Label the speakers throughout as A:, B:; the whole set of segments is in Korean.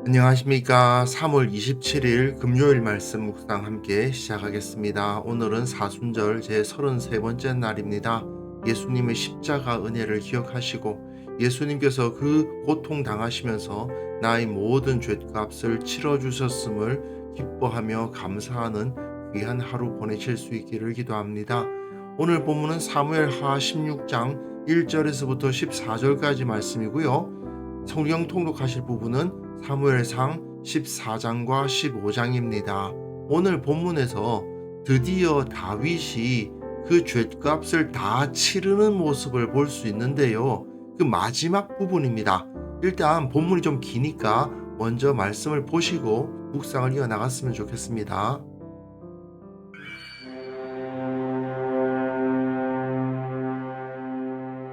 A: 안녕하십니까. 3월 27일 금요일 말씀 묵상 함께 시작하겠습니다. 오늘은 사순절 제 33번째 날입니다. 예수님의 십자가 은혜를 기억하시고 예수님께서 그 고통 당하시면서 나의 모든 죗값을 치러주셨음을 기뻐하며 감사하는 귀한 하루 보내실 수 있기를 기도합니다. 오늘 본문은 사무엘하 16장 1절에서부터 14절까지 말씀이고요. 성경 통독하실 부분은 사무엘상 14장과 15장입니다. 오늘 본문에서 드디어 다윗이 그 죗값을 다 치르는 모습을 볼 수 있는데요. 그 마지막 부분입니다. 일단 본문이 좀 기니까 먼저 말씀을 보시고 묵상을 이어나갔으면 좋겠습니다.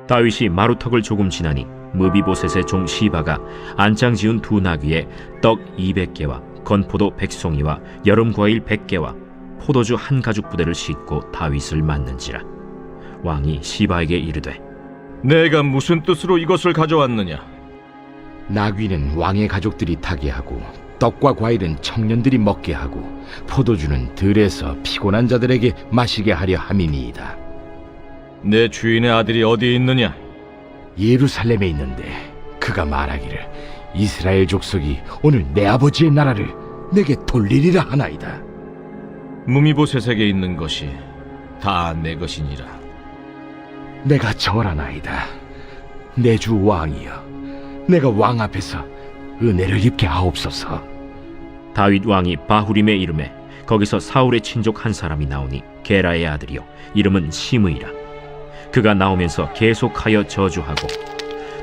B: 다윗이 마루턱을 조금 지나니 무비보셋의 종 시바가 안장 지은 두 나귀에 떡 200개와 건포도 100송이와 여름과일 100개와 포도주 한 가죽 부대를 싣고 다윗을 맞는지라. 왕이 시바에게 이르되,
C: 내가 무슨 뜻으로 이것을 가져왔느냐?
D: 나귀는 왕의 가족들이 타게 하고 떡과 과일은 청년들이 먹게 하고 포도주는 들에서 피곤한 자들에게 마시게 하려 함이니이다.
C: 내 주인의 아들이 어디에 있느냐?
D: 예루살렘에 있는데 그가 말하기를 이스라엘 족속이 오늘 내 아버지의 나라를 내게 돌리리라 하나이다.
C: 무미보셋에게 있는 것이 다 내 것이니라.
D: 내가 절하나이다. 내 주 왕이여, 내가 왕 앞에서 은혜를 입게 하옵소서.
B: 다윗 왕이 바후림에 이름에 거기서 사울의 친족 한 사람이 나오니 게라의 아들이요 이름은 시므이라. 그가 나오면서 계속하여 저주하고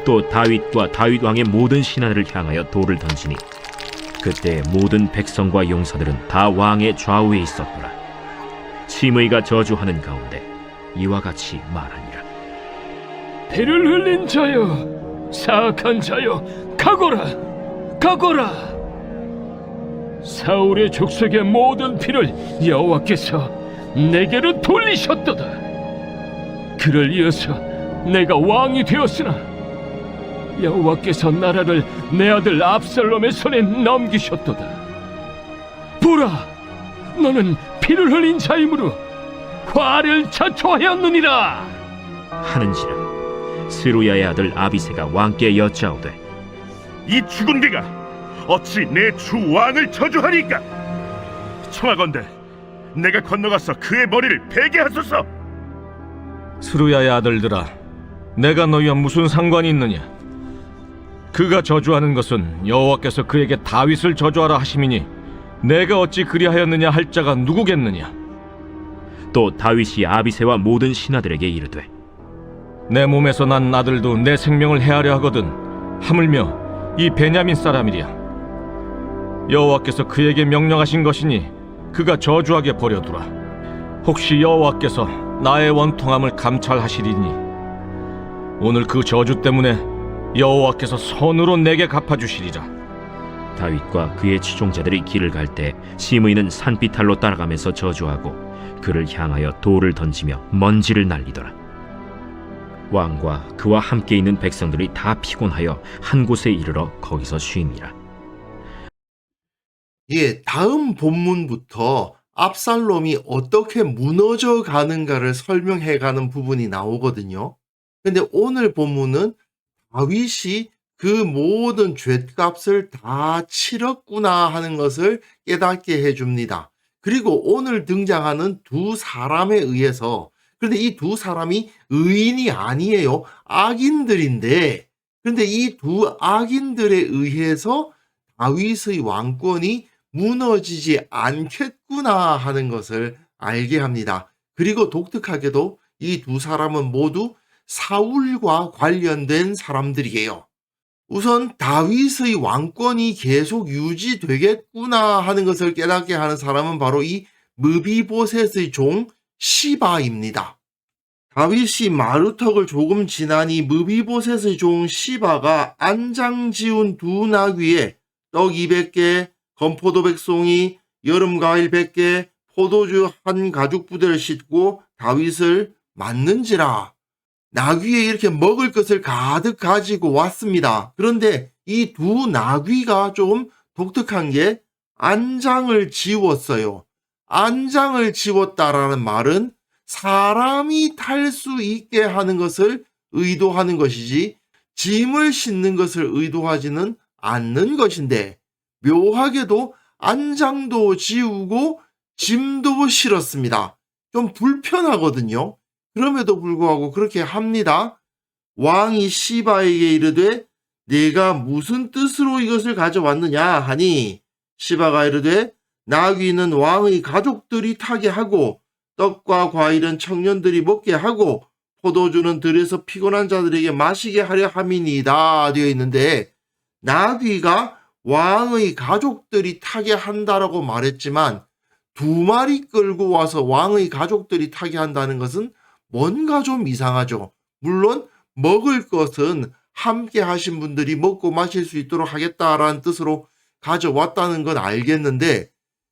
B: 또 다윗과 다윗 왕의 모든 신하들을 향하여 돌을 던지니 그때 모든 백성과 용사들은 다 왕의 좌우에 있었더라. 시므이가 저주하는 가운데 이와 같이 말하니라.
E: 피를 흘린 자여, 사악한 자여, 가거라, 가거라. 사울의 족속의 모든 피를 여호와께서 내게로 돌리셨도다. 그를 이어서 내가 왕이 되었으나 여호와께서 나라를 내 아들 압살롬의 손에 넘기셨도다. 보라, 너는 피를 흘린 자이므로 화를 자초하였느니라
B: 하는지라. 스루야의 아들 아비새가 왕께 여짜오되,
F: 이 죽은 개가 어찌 내 주 왕을 저주하리까? 청하건대 내가 건너가서 그의 머리를 베게 하소서.
C: 스루야의 아들들아, 내가 너희와 무슨 상관이 있느냐? 그가 저주하는 것은 여호와께서 그에게 다윗을 저주하라 하심이니 내가 어찌 그리하였느냐 할 자가 누구겠느냐?
B: 또 다윗이 아비새와 모든 신하들에게 이르되,
C: 내 몸에서 난 아들도 내 생명을 해하려 하거든 하물며 이 베냐민 사람이랴. 여호와께서 그에게 명령하신 것이니 그가 저주하게 버려두라. 혹시 여호와께서 나의 원통함을 감찰하시리니 오늘 그 저주 때문에 여호와께서 선으로 내게 갚아주시리라.
B: 다윗과 그의 추종자들이 길을 갈 때 시므이는 산비탈로 따라가면서 저주하고 그를 향하여 돌을 던지며 먼지를 날리더라. 왕과 그와 함께 있는 백성들이 다 피곤하여 한 곳에 이르러 거기서 쉼이라.
A: 다음 본문부터 압살롬이 어떻게 무너져 가는가를 설명해 가는 부분이 나오거든요. 근데 오늘 본문은 다윗이 그 모든 죗값을 다 치렀구나 하는 것을 깨닫게 해줍니다. 그리고 오늘 등장하는 두 사람에 의해서, 그런데 이 두 사람이 의인이 아니에요. 악인들인데, 그런데 이 두 악인들에 의해서 다윗의 왕권이 무너지지 않겠구나 하는 것을 알게 합니다. 그리고 독특하게도 이 두 사람은 모두 사울과 관련된 사람들이에요. 우선 다윗의 왕권이 계속 유지되겠구나 하는 것을 깨닫게 하는 사람은 바로 이 무비보셋의 종 시바입니다. 다윗이 마루턱을 조금 지나니 무비보셋의 종 시바가 안장 지운 두 나귀에 떡 200개, 건포도 100송이, 여름과일 100개, 포도주 한 가죽 부대를 싣고 다윗을 맞는지라. 나귀에 이렇게 먹을 것을 가득 가지고 왔습니다. 그런데 이 두 나귀가 좀 독특한 게 안장을 지웠어요. 안장을 지웠다라는 말은 사람이 탈 수 있게 하는 것을 의도하는 것이지 짐을 싣는 것을 의도하지는 않는 것인데, 묘하게도 안장도 지우고 짐도 실었습니다. 좀 불편하거든요. 그럼에도 불구하고 그렇게 합니다. 왕이 시바에게 이르되 네가 무슨 뜻으로 이것을 가져왔느냐 하니, 시바가 이르되 나귀는 왕의 가족들이 타게 하고 떡과 과일은 청년들이 먹게 하고 포도주는 들에서 피곤한 자들에게 마시게 하려 함이니이다 되어 있는데, 나귀가 왕의 가족들이 타게 한다라고 말했지만 두 마리 끌고 와서 왕의 가족들이 타게 한다는 것은 뭔가 좀 이상하죠. 물론 먹을 것은 함께 하신 분들이 먹고 마실 수 있도록 하겠다라는 뜻으로 가져왔다는 건 알겠는데,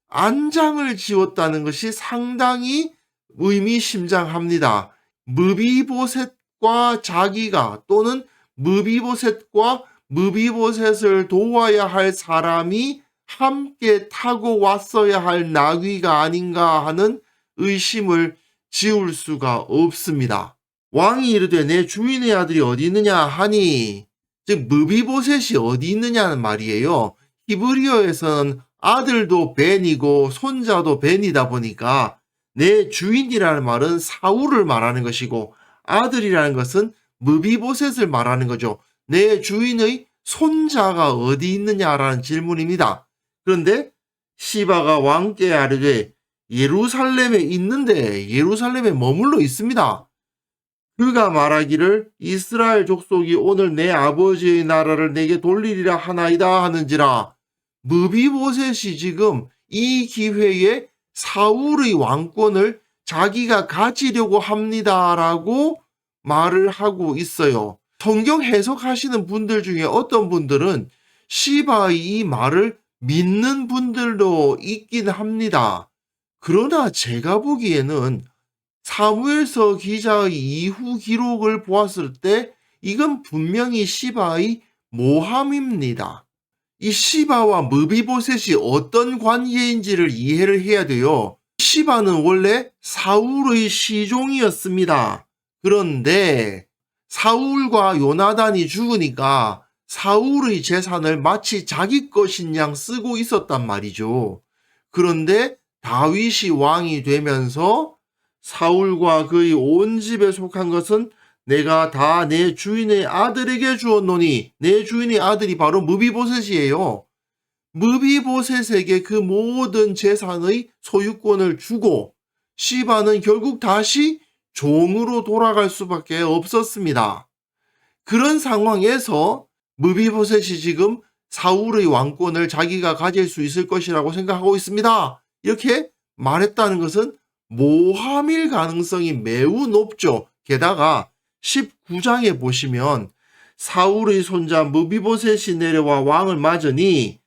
A: 안장을 지웠다는 것이 상당히 의미심장합니다. 무비보셋과 자기가, 또는 무비보셋과 무비보셋을 도와야 할 사람이 함께 타고 왔어야 할 나귀가 아닌가 하는 의심을 지울 수가 없습니다. 왕이 이르되 내 주인의 아들이 어디 있느냐 하니, 즉 무비보셋이 어디 있느냐는 말이에요. 히브리어에서는 아들도 벤이고 손자도 벤이다 보니까 내 주인이라는 말은 사울을 말하는 것이고 아들이라는 것은 무비보셋을 말하는 거죠. 내 주인의 손자가 어디 있느냐라는 질문입니다. 그런데 시바가 왕께 아뢰되 예루살렘에 있는데 예루살렘에 머물러 있습니다. 그가 말하기를 이스라엘 족속이 오늘 내 아버지의 나라를 내게 돌리리라 하나이다 하는지라. 무비보셋이 지금 이 기회에 사울의 왕권을 자기가 가지려고 합니다라고 말을 하고 있어요. 성경 해석하시는 분들 중에 어떤 분들은 시바의 이 말을 믿는 분들도 있긴 합니다. 그러나 제가 보기에는 사무엘서 기자의 이후 기록을 보았을 때 이건 분명히 시바의 모함입니다. 이 시바와 무비보셋이 어떤 관계인지를 이해를 해야 돼요. 시바는 원래 사울의 시종이었습니다. 그런데 사울과 요나단이 죽으니까 사울의 재산을 마치 자기 것인 양 쓰고 있었단 말이죠. 그런데 다윗이 왕이 되면서 사울과 그의 온 집에 속한 것은 내가 다 내 주인의 아들에게 주었노니, 내 주인의 아들이 바로 무비보셋이에요. 무비보셋에게 그 모든 재산의 소유권을 주고 시바는 결국 다시 종으로 돌아갈 수밖에 없었습니다. 그런 상황에서 무비보셋이 지금 사울의 왕권을 자기가 가질 수 있을 것이라고 생각하고 있습니다. 이렇게 말했다는 것은 모함일 가능성이 매우 높죠. 게다가 19장에 보시면 사울의 손자 무비보셋이 내려와 왕을 맞으니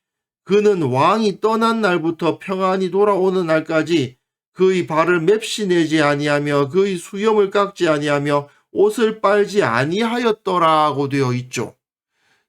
A: 그는 왕이 떠난 날부터 평안히 돌아오는 날까지 그의 발을 맵시 내지 아니하며 그의 수염을 깎지 아니하며 옷을 빨지 아니하였더라고 되어 있죠.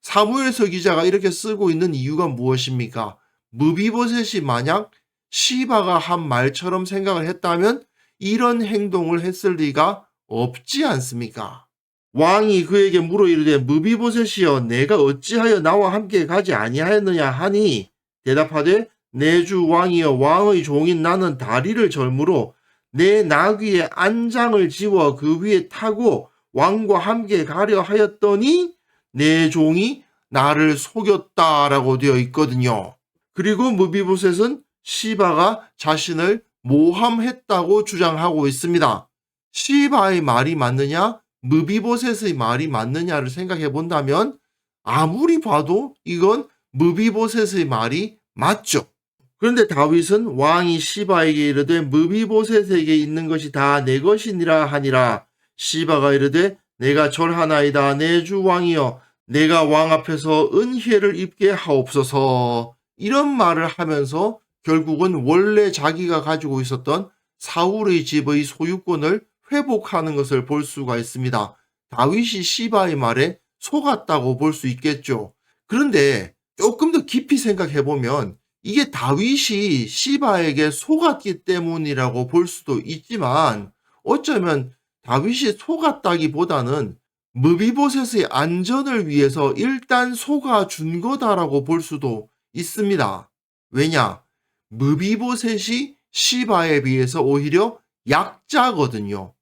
A: 사무엘서 기자가 이렇게 쓰고 있는 이유가 무엇입니까? 무비보셋이 만약 시바가 한 말처럼 생각을 했다면 이런 행동을 했을 리가 없지 않습니까? 왕이 그에게 물어 이르되 무비보셋이여 내가 어찌하여 나와 함께 가지 아니하였느냐 하니 대답하되 내 주 왕이여 왕의 종인 나는 다리를 절므로 내 나귀의 안장을 지워 그 위에 타고 왕과 함께 가려 하였더니 내 종이 나를 속였다라고 되어 있거든요. 그리고 무비보셋은 시바가 자신을 모함했다고 주장하고 있습니다. 시바의 말이 맞느냐, 무비보셋의 말이 맞느냐를 생각해 본다면 아무리 봐도 이건 무비보셋의 말이 맞죠. 그런데 다윗은 왕이 시바에게 이르되 무비보셋에게 있는 것이 다 내 것이니라 하니라. 시바가 이르되 내가 절하나이다 내 주 왕이여 내가 왕 앞에서 은혜를 입게 하옵소서. 이런 말을 하면서 결국은 원래 자기가 가지고 있었던 사울의 집의 소유권을 회복하는 것을 볼 수가 있습니다. 다윗이 시바의 말에 속았다고 볼 수 있겠죠. 그런데 조금 더 깊이 생각해 보면 이게 다윗이 시바에게 속았기 때문이라고 볼 수도 있지만 어쩌면 다윗이 속았다기보다는 무비보셋의 안전을 위해서 일단 속아준 거다라고 볼 수도 있습니다. 왜냐? 무비보셋이 시바에 비해서 오히려 약자거든요.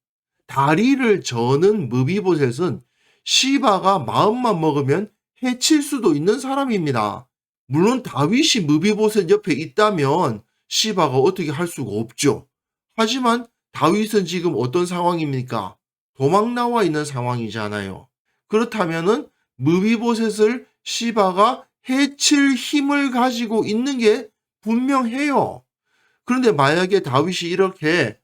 A: 다리를 저는 무비보셋은 시바가 마음만 먹으면 해칠 수도 있는 사람입니다. 물론 다윗이 무비보셋 옆에 있다면 시바가 어떻게 할 수가 없죠. 하지만 다윗은 지금 어떤 상황입니까? 도망 나와 있는 상황이잖아요. 그렇다면은 무비보셋을 시바가 해칠 힘을 가지고 있는 게 분명해요. 그런데 만약에 다윗이 이렇게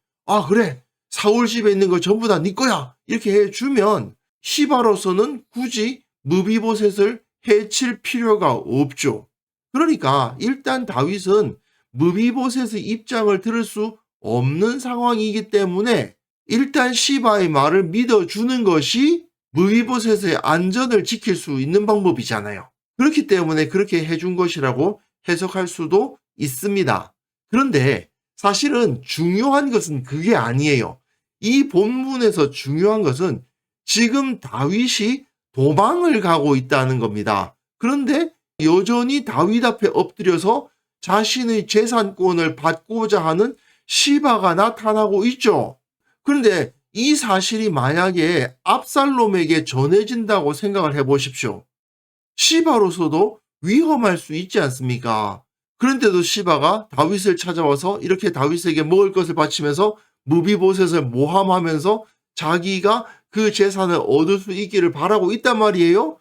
A: 그래 사울 집에 있는 거 전부 다 네 거야 이렇게 해주면 시바로서는 굳이 무비보셋을 해칠 필요가 없죠. 그러니까 일단 다윗은 무비보셋의 입장을 들을 수 없는 상황이기 때문에 일단 시바의 말을 믿어주는 것이 무비보셋의 안전을 지킬 수 있는 방법이잖아요. 그렇기 때문에 그렇게 해준 것이라고 해석할 수도 있습니다. 그런데 사실은 중요한 것은 그게 아니에요. 이 본문에서 중요한 것은 지금 다윗이 도망을 가고 있다는 겁니다. 그런데 여전히 다윗 앞에 엎드려서 자신의 재산권을 받고자 하는 시바가 나타나고 있죠. 그런데 이 사실이 만약에 압살롬에게 전해진다고 생각을 해보십시오. 시바로서도 위험할 수 있지 않습니까? 그런데도 시바가 다윗을 찾아와서 이렇게 다윗에게 먹을 것을 바치면서 무비보셋을 모함하면서 자기가 그 재산을 얻을 수 있기를 바라고 있단 말이에요.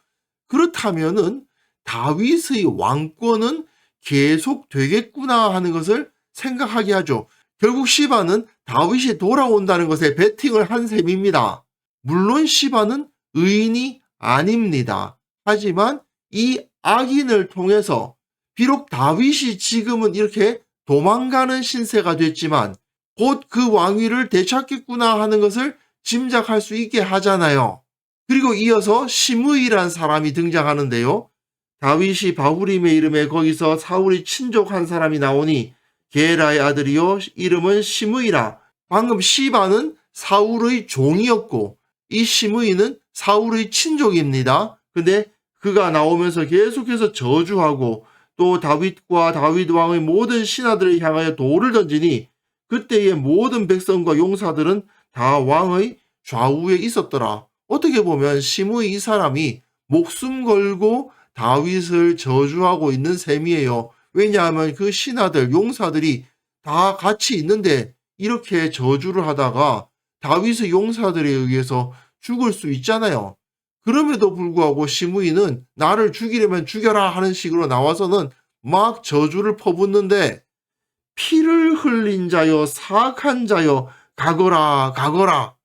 A: 그렇다면은 다윗의 왕권은 계속 되겠구나 하는 것을 생각하게 하죠. 결국 시바는 다윗이 돌아온다는 것에 베팅을 한 셈입니다. 물론 시바는 의인이 아닙니다. 하지만 이 악인을 통해서 비록 다윗이 지금은 이렇게 도망가는 신세가 됐지만 곧 그 왕위를 되찾겠구나 하는 것을 짐작할 수 있게 하잖아요. 그리고 이어서 시므이란 사람이 등장하는데요. 다윗이 바후림의 이름에 거기서 사울이 친족한 사람이 나오니 게라의 아들이요 이름은 시므이라. 방금 시바는 사울의 종이었고 이 시므이는 사울의 친족입니다. 근데 그가 나오면서 계속해서 저주하고 또 다윗과 다윗 왕의 모든 신하들을 향하여 돌을 던지니 그때의 모든 백성과 용사들은 다 왕의 좌우에 있었더라. 어떻게 보면 시므이 이 사람이 목숨 걸고 다윗을 저주하고 있는 셈이에요. 왜냐하면 그 신하들, 용사들이 다 같이 있는데 이렇게 저주를 하다가 다윗의 용사들에 의해서 죽을 수 있잖아요. 그럼에도 불구하고 시므이는 나를 죽이려면 죽여라 하는 식으로 나와서는 막 저주를 퍼붓는데 피를 흘린 자여 사악한 자여 가거라 가거라.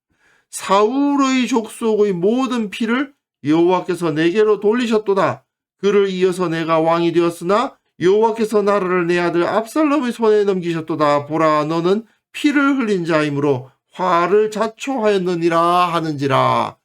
A: 사울의 족속의 모든 피를 여호와께서 내게로 돌리셨도다. 그를 이어서 내가 왕이 되었으나 여호와께서 나라를 내 아들 압살롬의 손에 넘기셨도다. 보라 너는 피를 흘린 자이므로 화를 자초하였느니라 하는지라.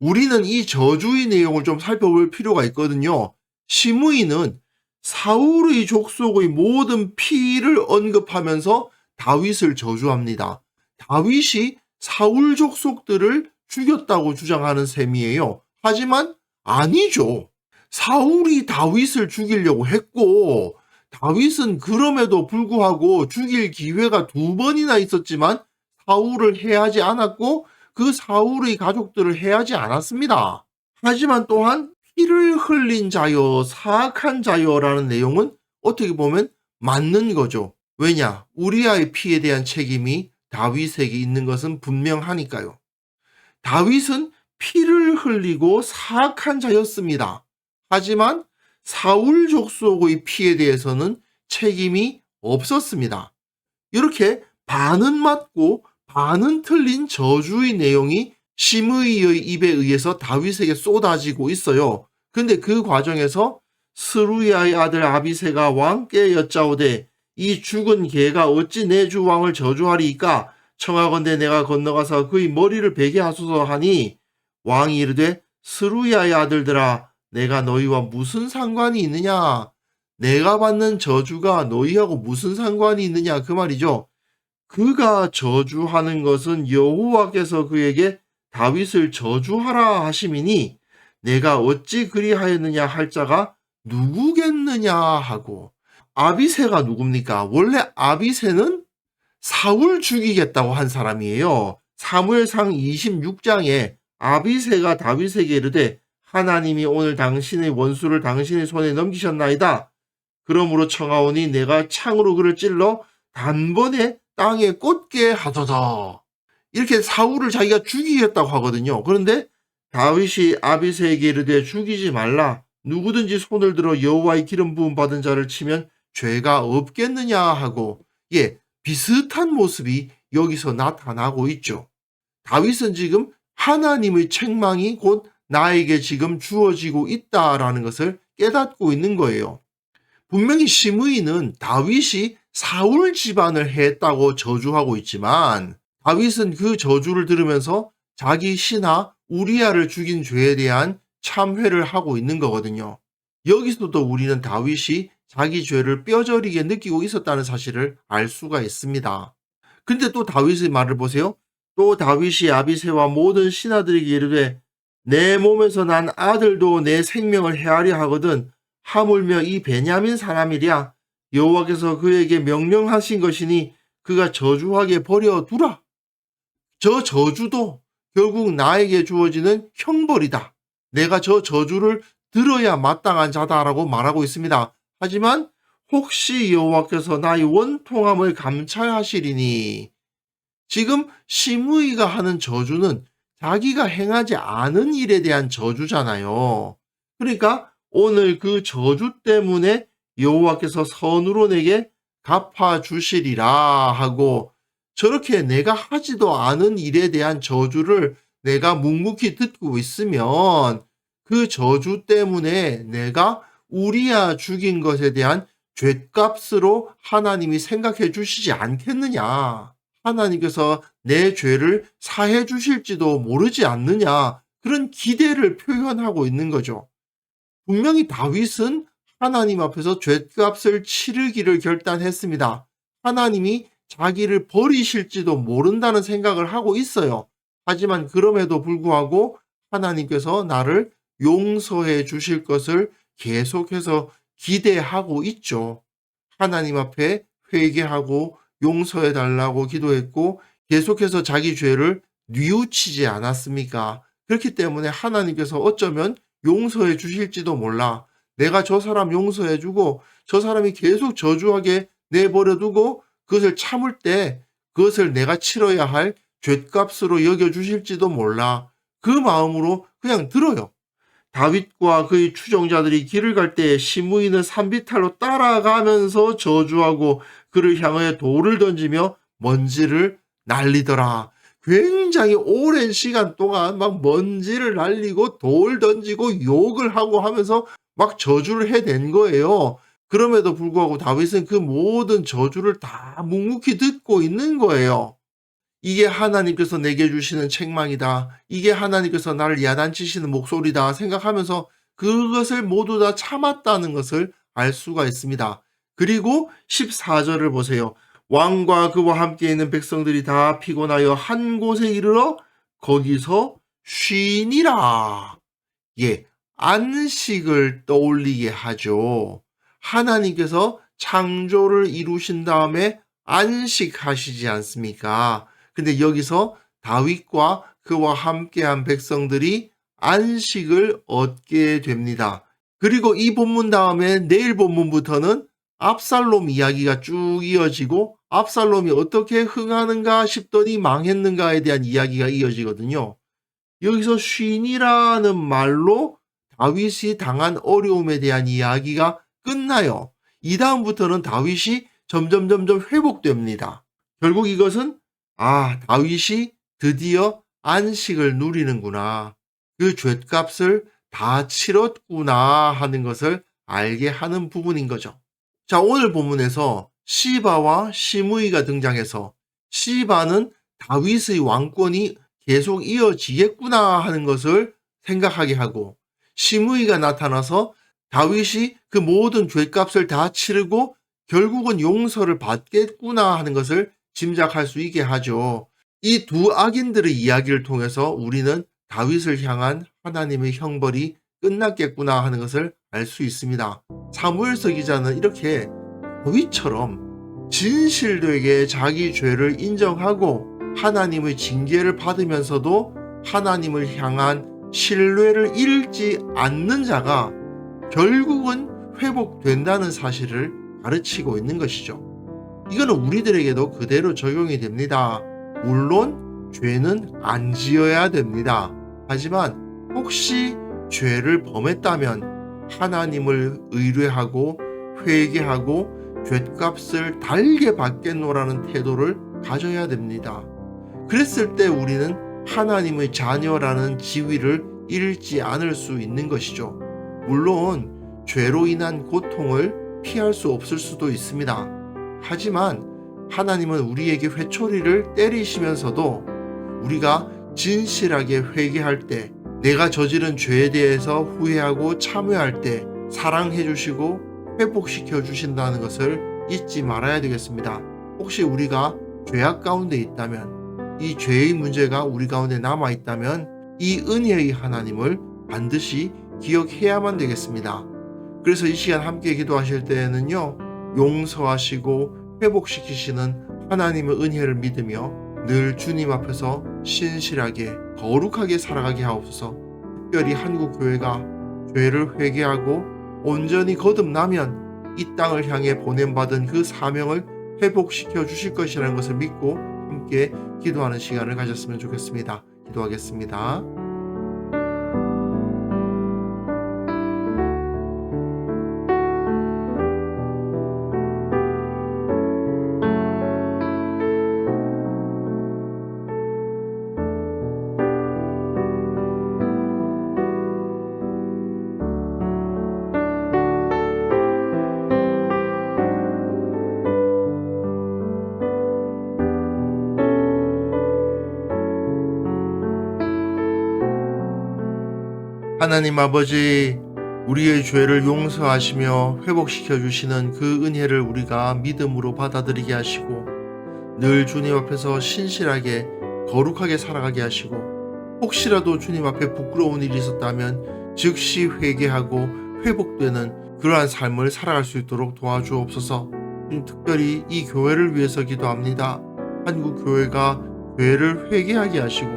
A: 우리는 이 저주의 내용을 좀 살펴볼 필요가 있거든요. 시므이는 사울의 족속의 모든 피를 언급하면서 다윗을 저주합니다. 다윗이 사울 족속들을 죽였다고 주장하는 셈이에요. 하지만 아니죠. 사울이 다윗을 죽이려고 했고 다윗은 그럼에도 불구하고 죽일 기회가 2번이나 있었지만 사울을 해하지 않았고 그 사울의 가족들을 해하지 않았습니다. 하지만 또한 피를 흘린 자여 사악한 자여라는 내용은 어떻게 보면 맞는 거죠. 왜냐? 우리아의 피에 대한 책임이 다윗에게 있는 것은 분명하니까요. 다윗은 피를 흘리고 사악한 자였습니다. 하지만 사울 족속의 피에 대해서는 책임이 없었습니다. 이렇게 반은 맞고 반은 틀린 저주의 내용이 시므이의 입에 의해서 다윗에게 쏟아지고 있어요. 근데 그 과정에서 스루야의 아들 아비새가 왕께 여짜오되 이 죽은 개가 어찌 내 주 왕을 저주하리이까 청하건대 내가 건너가서 그의 머리를 베게 하소서 하니 왕이 이르되 스루야의 아들들아 내가 너희와 무슨 상관이 있느냐? 내가 받는 저주가 너희하고 무슨 상관이 있느냐? 그 말이죠. 그가 저주하는 것은 여호와께서 그에게 다윗을 저주하라 하심이니 내가 어찌 그리하였느냐 할 자가 누구겠느냐 하고. 아비새가 누굽니까? 원래 아비새는 사울 죽이겠다고 한 사람이에요. 사무엘상 26장에 아비새가 다윗에게 이르되 하나님이 오늘 당신의 원수를 당신의 손에 넘기셨나이다. 그러므로 청하오니 내가 창으로 그를 찔러 단번에 땅에 꽂게 하소서. 이렇게 사울을 자기가 죽이겠다고 하거든요. 그런데 다윗이 아비새에게 이르되 죽이지 말라. 누구든지 손을 들어 여호와의 기름 부음 받은 자를 치면 죄가 없겠느냐 하고, 비슷한 모습이 여기서 나타나고 있죠. 다윗은 지금 하나님의 책망이 곧 나에게 지금 주어지고 있다라는 것을 깨닫고 있는 거예요. 분명히 시므이는 다윗이 사울 집안을 했다고 저주하고 있지만 다윗은 그 저주를 들으면서 자기 신하 우리아를 죽인 죄에 대한 참회를 하고 있는 거거든요. 여기서도 우리는 다윗이 자기 죄를 뼈저리게 느끼고 있었다는 사실을 알 수가 있습니다. 근데 또 다윗의 말을 보세요. 또 다윗이 아비새와 모든 신하들에게 이르되 내 몸에서 난 아들도 내 생명을 해하려 하거든 하물며 이 베냐민 사람이랴. 여호와께서 그에게 명령하신 것이니 그가 저주하게 버려두라. 저 저주도 결국 나에게 주어지는 형벌이다. 내가 저 저주를 들어야 마땅한 자다라고 말하고 있습니다. 하지만 혹시 여호와께서 나의 원통함을 감찰하시리니, 지금 시므이가 하는 저주는 자기가 행하지 않은 일에 대한 저주잖아요. 그러니까 오늘 그 저주 때문에 여호와께서 선으로 내게 갚아주시리라 하고, 저렇게 내가 하지도 않은 일에 대한 저주를 내가 묵묵히 듣고 있으면 그 저주 때문에 내가 우리아 죽인 것에 대한 죗값으로 하나님이 생각해 주시지 않겠느냐. 하나님께서 내 죄를 사해 주실지도 모르지 않느냐. 그런 기대를 표현하고 있는 거죠. 분명히 다윗은 하나님 앞에서 죗값을 치르기를 결단했습니다. 하나님이 자기를 버리실지도 모른다는 생각을 하고 있어요. 하지만 그럼에도 불구하고 하나님께서 나를 용서해 주실 것을 계속해서 기대하고 있죠. 하나님 앞에 회개하고 용서해 달라고 기도했고 계속해서 자기 죄를 뉘우치지 않았습니까? 그렇기 때문에 하나님께서 어쩌면 용서해 주실지도 몰라. 내가 저 사람 용서해 주고 저 사람이 계속 저주하게 내버려 두고 그것을 참을 때 그것을 내가 치러야 할 죗값으로 여겨주실지도 몰라. 그 마음으로 그냥 들어요. 다윗과 그의 추종자들이 길을 갈 때 시므이는 산비탈로 따라가면서 저주하고 그를 향하여 돌을 던지며 먼지를 날리더라. 굉장히 오랜 시간 동안 막 먼지를 날리고 돌 던지고 욕을 하고 하면서 막 저주를 해댄 거예요. 그럼에도 불구하고 다윗은 그 모든 저주를 다 묵묵히 듣고 있는 거예요. 이게 하나님께서 내게 주시는 책망이다. 이게 하나님께서 나를 야단치시는 목소리다 생각하면서 그것을 모두 다 참았다는 것을 알 수가 있습니다. 그리고 14절을 보세요. 왕과 그와 함께 있는 백성들이 다 피곤하여 한 곳에 이르러 거기서 쉬니라. 안식을 떠올리게 하죠. 하나님께서 창조를 이루신 다음에 안식하시지 않습니까? 근데 여기서 다윗과 그와 함께한 백성들이 안식을 얻게 됩니다. 그리고 이 본문 다음에 내일 본문부터는 압살롬 이야기가 쭉 이어지고 압살롬이 어떻게 흥하는가 싶더니 망했는가에 대한 이야기가 이어지거든요. 여기서 쉰이라는 말로 다윗이 당한 어려움에 대한 이야기가 끝나요. 이 다음부터는 다윗이 점점 회복됩니다. 결국 이것은 다윗이 드디어 안식을 누리는구나. 그 죗값을 다 치렀구나 하는 것을 알게 하는 부분인 거죠. 자, 오늘 본문에서 시바와 시므이가 등장해서 시바는 다윗의 왕권이 계속 이어지겠구나 하는 것을 생각하게 하고 시므이가 나타나서 다윗이 그 모든 죄값을 다 치르고 결국은 용서를 받겠구나 하는 것을 짐작할 수 있게 하죠. 이 두 악인들의 이야기를 통해서 우리는 다윗을 향한 하나님의 형벌이 끝났겠구나 하는 것을 알 수 있습니다. 사무엘서 기자는 이렇게 다윗처럼 진실되게 자기 죄를 인정하고 하나님의 징계를 받으면서도 하나님을 향한 신뢰를 잃지 않는 자가 결국은 회복된다는 사실을 가르치고 있는 것이죠. 이거는 우리들에게도 그대로 적용이 됩니다. 물론 죄는 안 지어야 됩니다. 하지만 혹시 죄를 범했다면 하나님을 의뢰하고 회개하고 죗값을 달게 받겠노라는 태도를 가져야 됩니다. 그랬을 때 우리는 하나님의 자녀라는 지위를 잃지 않을 수 있는 것이죠. 물론 죄로 인한 고통을 피할 수 없을 수도 있습니다. 하지만 하나님은 우리에게 회초리를 때리시면서도 우리가 진실하게 회개할 때, 내가 저지른 죄에 대해서 후회하고 참회할 때 사랑해 주시고 회복시켜 주신다는 것을 잊지 말아야 되겠습니다. 혹시 우리가 죄악 가운데 있다면, 이 죄의 문제가 우리 가운데 남아 있다면 이 은혜의 하나님을 반드시 기억해야만 되겠습니다. 그래서 이 시간 함께 기도하실 때에는요, 용서하시고 회복시키시는 하나님의 은혜를 믿으며 늘 주님 앞에서 신실하게 거룩하게 살아가게 하옵소서. 특별히 한국교회가 죄를 회개하고 온전히 거듭나면 이 땅을 향해 보냄받은 그 사명을 회복시켜 주실 것이라는 것을 믿고 함께 기도하는 시간을 가졌으면 좋겠습니다. 기도하겠습니다. 하나님 아버지, 우리의 죄를 용서하시며 회복시켜 주시는 그 은혜를 우리가 믿음으로 받아들이게 하시고 늘 주님 앞에서 신실하게 거룩하게 살아가게 하시고, 혹시라도 주님 앞에 부끄러운 일이 있었다면 즉시 회개하고 회복되는 그러한 삶을 살아갈 수 있도록 도와주옵소서. 특별히 이 교회를 위해서 기도합니다. 한국 교회가 죄를 회개하게 하시고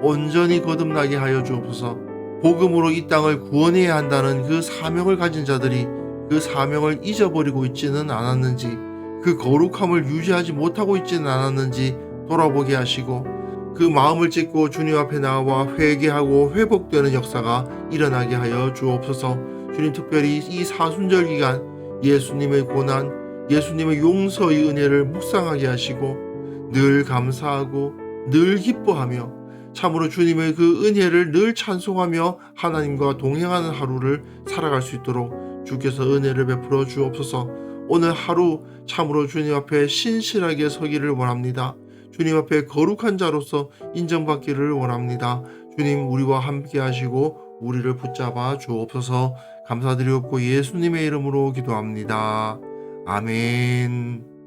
A: 온전히 거듭나게 하여 주옵소서. 복음으로 이 땅을 구원해야 한다는 그 사명을 가진 자들이 그 사명을 잊어버리고 있지는 않았는지, 그 거룩함을 유지하지 못하고 있지는 않았는지 돌아보게 하시고 그 마음을 찢고 주님 앞에 나와 회개하고 회복되는 역사가 일어나게 하여 주옵소서. 주님, 특별히 이 사순절 기간 예수님의 고난, 예수님의 용서의 은혜를 묵상하게 하시고 늘 감사하고 늘 기뻐하며 참으로 주님의 그 은혜를 늘 찬송하며 하나님과 동행하는 하루를 살아갈 수 있도록 주께서 은혜를 베풀어 주옵소서. 오늘 하루 참으로 주님 앞에 신실하게 서기를 원합니다. 주님 앞에 거룩한 자로서 인정받기를 원합니다. 주님, 우리와 함께 하시고 우리를 붙잡아 주옵소서. 감사드리옵고 예수님의 이름으로 기도합니다. 아멘.